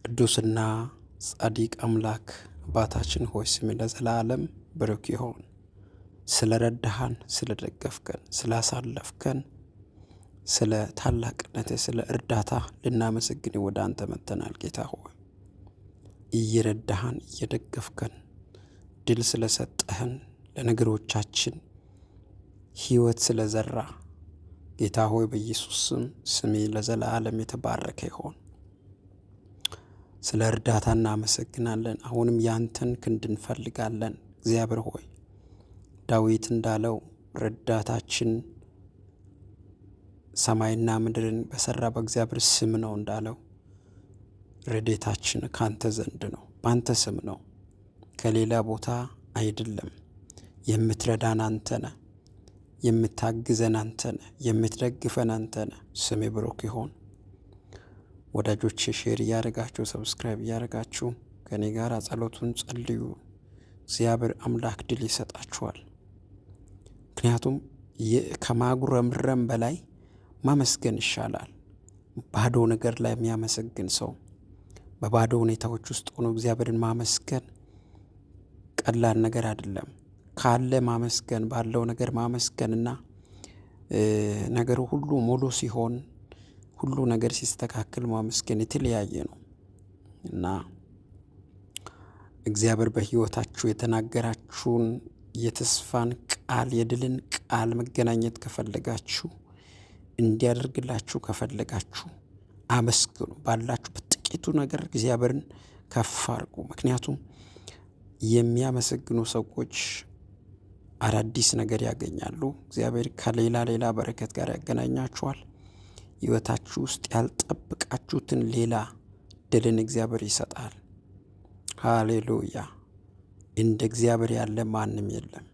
ቅዱስና ጻድቅ አምላክ አባታችን ሆይ ስም ለዘላለም ብሩክ ይሁን። ስለረዳሃን፣ ስለደገፍከን፣ ስላሳለፍከን፣ ስለ ታላቅነትህ፣ ስለ እርዳታ ልናመሰግን ወደ አንተ መጥተናል። ጌታ ሆይ እየረዳሃን፣ እየደገፍከን፣ ድል ስለሰጠህን፣ ለነገሮቻችን ሕይወት ስለዘራ ጌታ ሆይ በኢየሱስ ስም ለዘላለም የተባረከ ይሁን። ስለ እርዳታ እናመሰግናለን። አሁንም ያንተን ክንድ እንፈልጋለን። እግዚአብሔር ሆይ ዳዊት እንዳለው ረዳታችን ሰማይና ምድርን በሰራ በእግዚአብሔር ስም ነው እንዳለው ረድኤታችን ካንተ ዘንድ ነው፣ ባንተ ስም ነው፣ ከሌላ ቦታ አይደለም። የምትረዳን አንተ ነህ፣ የምታግዘን አንተ ነህ፣ የምትደግፈን አንተ ነህ። ስም ብሩክ ይሁን። ወዳጆቼ ሼር እያደረጋችሁ ሰብስክራይብ እያደረጋችሁ ከኔ ጋር ጸሎቱን ጸልዩ። እግዚአብሔር አምላክ ድል ይሰጣችኋል። ምክንያቱም ከማጉረምረም በላይ ማመስገን ይሻላል። ባዶ ነገር ላይ የሚያመሰግን ሰው፣ በባዶ ሁኔታዎች ውስጥ ሆኖ እግዚአብሔርን ማመስገን ቀላል ነገር አይደለም። ካለ ማመስገን፣ ባለው ነገር ማመስገንና ነገሩ ሁሉ ሙሉ ሲሆን ሁሉ ነገር ሲስተካከል ማመስገን የተለያየ ነው እና እግዚአብሔር በሕይወታችሁ የተናገራችሁን የተስፋን ቃል፣ የድልን ቃል መገናኘት ከፈለጋችሁ፣ እንዲያደርግላችሁ ከፈለጋችሁ አመስግኑ። ባላችሁ በጥቂቱ ነገር እግዚአብሔርን ከፍ አድርጉ። ምክንያቱም የሚያመሰግኑ ሰዎች አዳዲስ ነገር ያገኛሉ። እግዚአብሔር ከሌላ በረከት ጋር ያገናኛችኋል። ሕይወታችሁ ውስጥ ያልጠበቃችሁትን ሌላ ድልን እግዚአብሔር ይሰጣል። ሃሌሉያ! እንደ እግዚአብሔር ያለ ማንም የለም።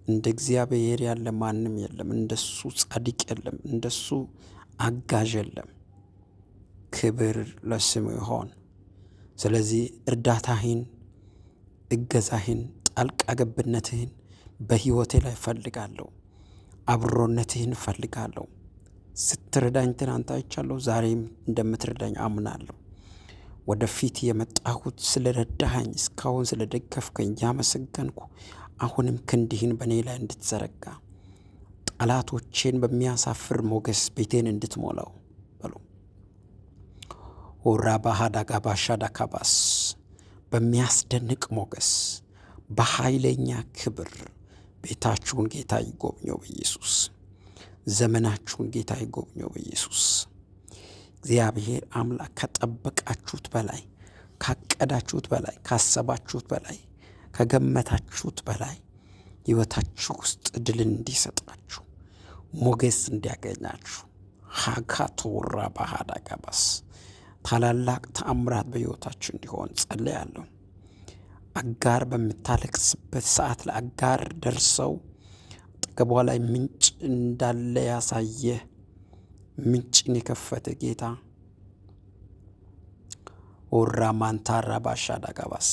እንደ እግዚአብሔር ያለ ማንም የለም። እንደሱ ጻድቅ የለም። እንደሱ አጋዥ የለም። ክብር ለስሙ ይሆን። ስለዚህ እርዳታህን፣ እገዛህን፣ ጣልቃ ገብነትህን በሕይወቴ ላይ ፈልጋለሁ። አብሮነትህን ፈልጋለሁ። ስትረዳኝ ትናንት አይቻለሁ፣ ዛሬም እንደምትረዳኝ አምናለሁ። ወደፊት የመጣሁት ስለረዳኸኝ፣ እስካሁን ስለደገፍከኝ ያመሰገንኩ፣ አሁንም ክንድህን በእኔ ላይ እንድትዘረጋ፣ ጠላቶቼን በሚያሳፍር ሞገስ ቤቴን እንድትሞላው በሉ። ሆራ ባሃዳጋ ባሻዳካባስ በሚያስደንቅ ሞገስ፣ በኃይለኛ ክብር ቤታችሁን ጌታ ይጎብኘው በኢየሱስ። ዘመናችሁን ጌታ ይጎብኘው በኢየሱስ። እግዚአብሔር አምላክ ከጠበቃችሁት በላይ፣ ካቀዳችሁት በላይ፣ ካሰባችሁት በላይ፣ ከገመታችሁት በላይ ሕይወታችሁ ውስጥ ድልን እንዲሰጣችሁ፣ ሞገስ እንዲያገኛችሁ ሀካቶራ ባህዳ ጋባስ ታላላቅ ተአምራት በሕይወታችሁ እንዲሆን ጸልያለሁ። አጋር በምታለቅስበት ሰዓት ለአጋር ደርሰው አጠገቧ ላይ ምንጭ እንዳለ ያሳየ፣ ምንጭን የከፈተ ጌታ ኦራ ማንታራ ባሻዳ ጋባስ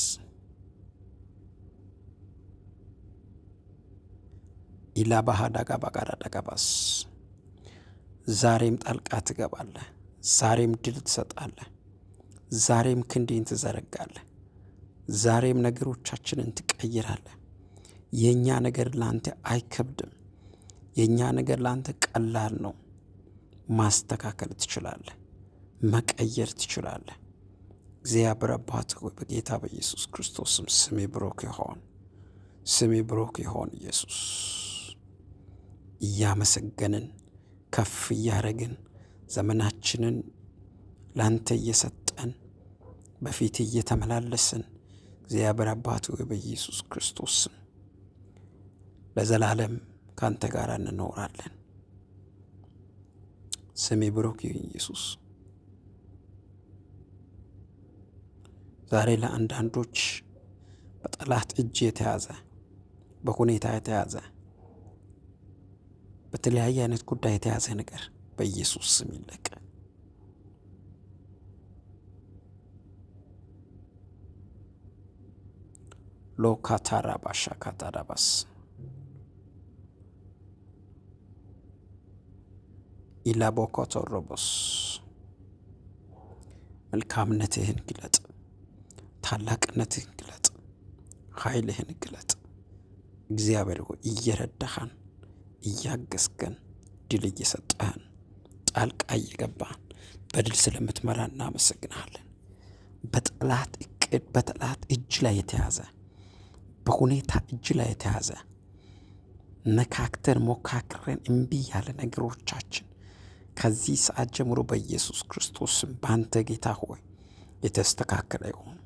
ኢላ ባህዳ ጋባ ጋራዳ ጋባስ ዛሬም ጣልቃ ትገባለህ። ዛሬም ድል ትሰጣለህ። ዛሬም ክንድህን ትዘረጋለህ። ዛሬም ነገሮቻችንን ትቀይራለህ። የኛ ነገር ላንተ አይከብድም። የኛ ነገር ላንተ ቀላል ነው። ማስተካከል ትችላለህ። መቀየር ትችላለህ። እግዚአብሔር አባት ሆይ በጌታ በኢየሱስ ክርስቶስም ስሜ ብሩክ ይሁን። ስሜ ብሩክ ይሁን። ኢየሱስ እያመሰገንን ከፍ እያደረግን ዘመናችንን ላንተ እየሰጠን በፊት እየተመላለስን እግዚአብሔር አባት ሆይ በኢየሱስ ክርስቶስም ለዘላለም ካንተ ጋር እንኖራለን። ስሜ ብሩክ ይሁን ኢየሱስ። ዛሬ ለአንዳንዶች በጠላት እጅ የተያዘ፣ በሁኔታ የተያዘ፣ በተለያየ አይነት ጉዳይ የተያዘ ነገር በኢየሱስ ስም ይለቀቅ። ሎካታራ ባሻ ካታራባስ ኢላቦኮቶሮቦስ መልካምነትህን ግለጥ፣ ታላቅነትህን ግለጥ፣ ኃይልህን ግለጥ። እግዚአብሔር ሆይ እየረዳሃን እያገዝከን ድል እየሰጠህን ጣልቃ እየገባህን በድል ስለምትመራ እናመሰግናለን። በጠላት እቅድ በጠላት እጅ ላይ የተያዘ በሁኔታ እጅ ላይ የተያዘ ነካክተን ሞካክረን እምቢ ያለ ነገሮቻችን ከዚህ ሰዓት ጀምሮ በኢየሱስ ክርስቶስ በአንተ ጌታ ሆይ የተስተካከለ ይሁን።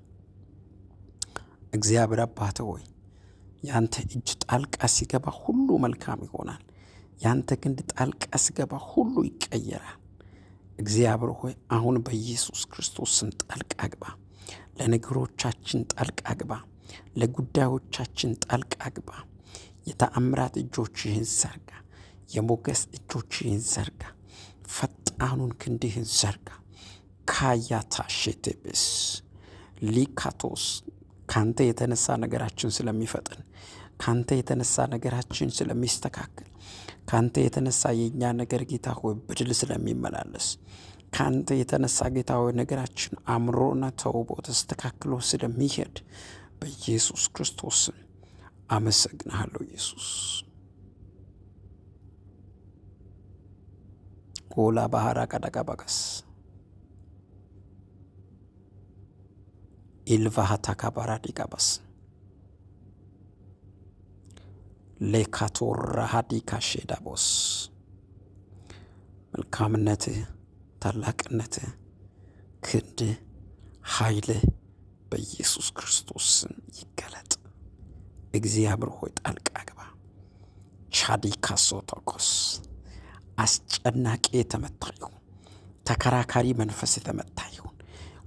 እግዚአብሔር አባት ሆይ ያንተ እጅ ጣልቃ ሲገባ ሁሉ መልካም ይሆናል። ያንተ ክንድ ጣልቃ ሲገባ ሁሉ ይቀየራል። እግዚአብሔር ሆይ አሁን በኢየሱስ ክርስቶስ ስም ጣልቃ ግባ። ለነገሮቻችን ጣልቃ ግባ። ለጉዳዮቻችን ጣልቃ ግባ። የተአምራት እጆችህን ዘርጋ። የሞገስ እጆችህን ዘርጋ። ፈጣኑን ክንድህን ዘርጋ። ካያታሼቴቤስ ሊካቶስ ካንተ የተነሳ ነገራችን ስለሚፈጥን፣ ካንተ የተነሳ ነገራችን ስለሚስተካከል፣ ካንተ የተነሳ የኛ ነገር ጌታ ሆይ በድል ስለሚመላለስ፣ ካንተ የተነሳ ጌታ ሆይ ነገራችን አምሮና ተውቦ ተስተካክሎ ስለሚሄድ በኢየሱስ ክርስቶስ አመሰግናለሁ። ኢየሱስ ኮላ ባህራ ቀደቀበቀስ ኢልቫሃታ ካባራዲ ቀበስ ሌካቶራ ሃዲካ ሼዳቦስ መልካምነትህ፣ ታላቅነትህ፣ ክንድህ፣ ኃይልህ በኢየሱስ ክርስቶስ ይገለጥ። እግዚአብሔር ሆይ ጣልቃ ግባ። ቻዲካ ሶቶኮስ አስጨናቂ የተመታ ይሁን። ተከራካሪ መንፈስ የተመታ ይሁን።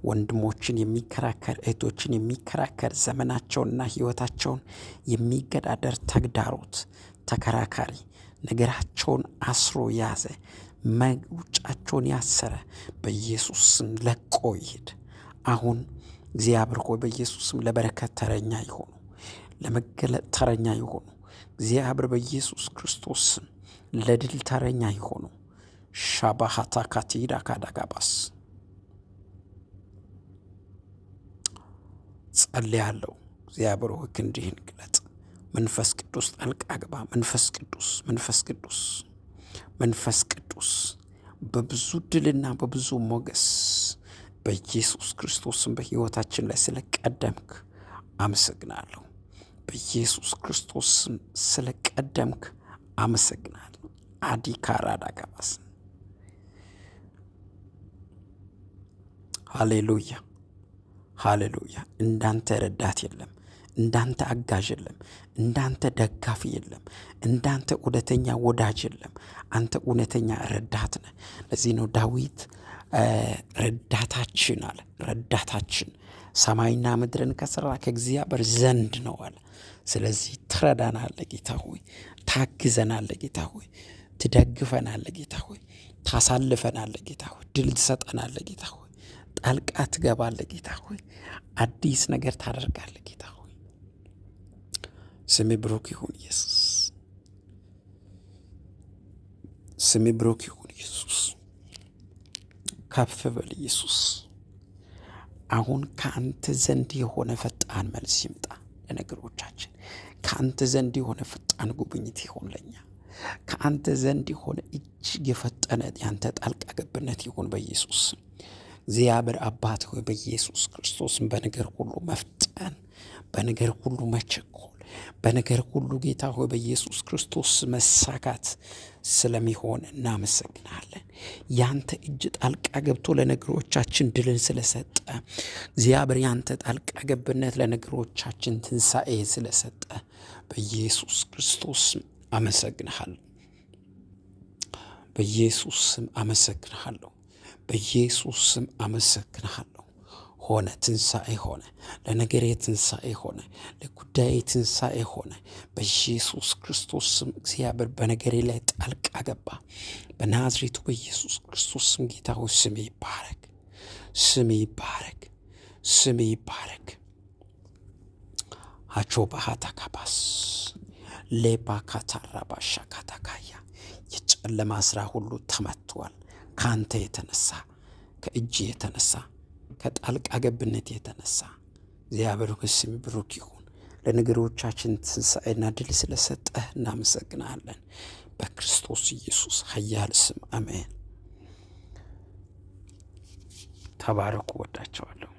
ወንድሞችን የሚከራከር እህቶችን የሚከራከር ዘመናቸውንና ሕይወታቸውን የሚገዳደር ተግዳሮት ተከራካሪ ነገራቸውን አስሮ ያዘ መውጫቸውን ያሰረ በኢየሱስ ስም ለቆ ይሄድ። አሁን እግዚአብሔር ሆይ በኢየሱስ ስም ለበረከት ተረኛ ይሆኑ፣ ለመገለጥ ተረኛ ይሆኑ። እግዚአብሔር በኢየሱስ ክርስቶስ ስም ለድል ተረኛ ይሆኑ። ሻባሃታ ካቲዳ ካዳጋባስ ጸልያለሁ። እግዚአብሔር ሆይ ክንድህን ግለጥ። መንፈስ ቅዱስ ጣልቃ ግባ። መንፈስ ቅዱስ መንፈስ ቅዱስ መንፈስ ቅዱስ በብዙ ድልና በብዙ ሞገስ በኢየሱስ ክርስቶስም በሕይወታችን ላይ ስለቀደምክ አመሰግናለሁ። በኢየሱስ ክርስቶስም ስለቀደምክ አመሰግናለሁ። አዲካራዳጋባስ ሃሌሉያ ሃሌሉያ። እንዳንተ ረዳት የለም፣ እንዳንተ አጋዥ የለም፣ እንዳንተ ደጋፊ የለም፣ እንዳንተ እውነተኛ ወዳጅ የለም። አንተ እውነተኛ ረዳት ነህ። ለዚህ ነው ዳዊት ረዳታችን አለ። ረዳታችን ሰማይና ምድርን ከሠራ ከእግዚአብሔር ዘንድ ነው አለ። ስለዚህ ትረዳናለህ ጌታ ሆይ፣ ታግዘናለህ ጌታ ሆይ፣ ትደግፈናለህ ጌታ ሆይ፣ ታሳልፈናለህ ጌታ ሆይ፣ ድል ትሰጠናለህ ጌታ ሆይ፣ ጣልቃ ትገባለህ ጌታ ሆይ፣ አዲስ ነገር ታደርጋለህ ጌታ ሆይ። ስምህ ብሩክ ይሁን ኢየሱስ፣ ስምህ ብሩክ ይሁን ኢየሱስ። ከፍ በል ኢየሱስ። አሁን ከአንተ ዘንድ የሆነ ፈጣን መልስ ይምጣ ለነገሮቻችን። ከአንተ ዘንድ የሆነ ፈጣን ጉብኝት ይሆን ለኛ። ከአንተ ዘንድ የሆነ እጅግ የፈጠነ ያንተ ጣልቃ ገብነት ይሁን በኢየሱስ። እግዚአብሔር አባት ሆይ በኢየሱስ ክርስቶስም በነገር ሁሉ መፍጠን፣ በነገር ሁሉ መቸኮል፣ በነገር ሁሉ ጌታ ሆይ በኢየሱስ ክርስቶስ መሳካት ስለሚሆን እናመሰግናለን። ያንተ እጅ ጣልቃ ገብቶ ለነገሮቻችን ድልን ስለሰጠ እግዚአብሔር ያንተ ጣልቃ ገብነት ለነገሮቻችን ትንሣኤ ስለሰጠ በኢየሱስ ክርስቶስ አመሰግንሃለሁ። በኢየሱስ ስም አመሰግንሃለሁ። በኢየሱስ ስም አመሰግንሃለሁ። ሆነ፣ ትንሣኤ ሆነ፣ ለነገሬ ትንሣኤ ሆነ፣ ለጉዳዬ ትንሣኤ ሆነ። በኢየሱስ ክርስቶስ ስም እግዚአብሔር በነገሬ ላይ ጣልቃ ገባ። በናዝሬቱ በኢየሱስ ክርስቶስ ስም ጌታ ሆይ ስሜ ይባረክ፣ ስሜ ይባረክ፣ ስሜ ይባረክ። አቾ ባህታ ካባስ ሌባ ካታራባሻ ካታካያ የጨለማ ስራ ሁሉ ተመቷል። ከአንተ የተነሳ ከእጅ የተነሳ ከጣልቃ ገብነት የተነሳ እግዚአብሔር ስም ብሩክ ይሁን። ለነገሮቻችን ትንሣኤና ድል ስለሰጠህ እናመሰግናለን። በክርስቶስ ኢየሱስ ኃያል ስም አሜን። ተባረኩ። ወዳቸዋለሁ።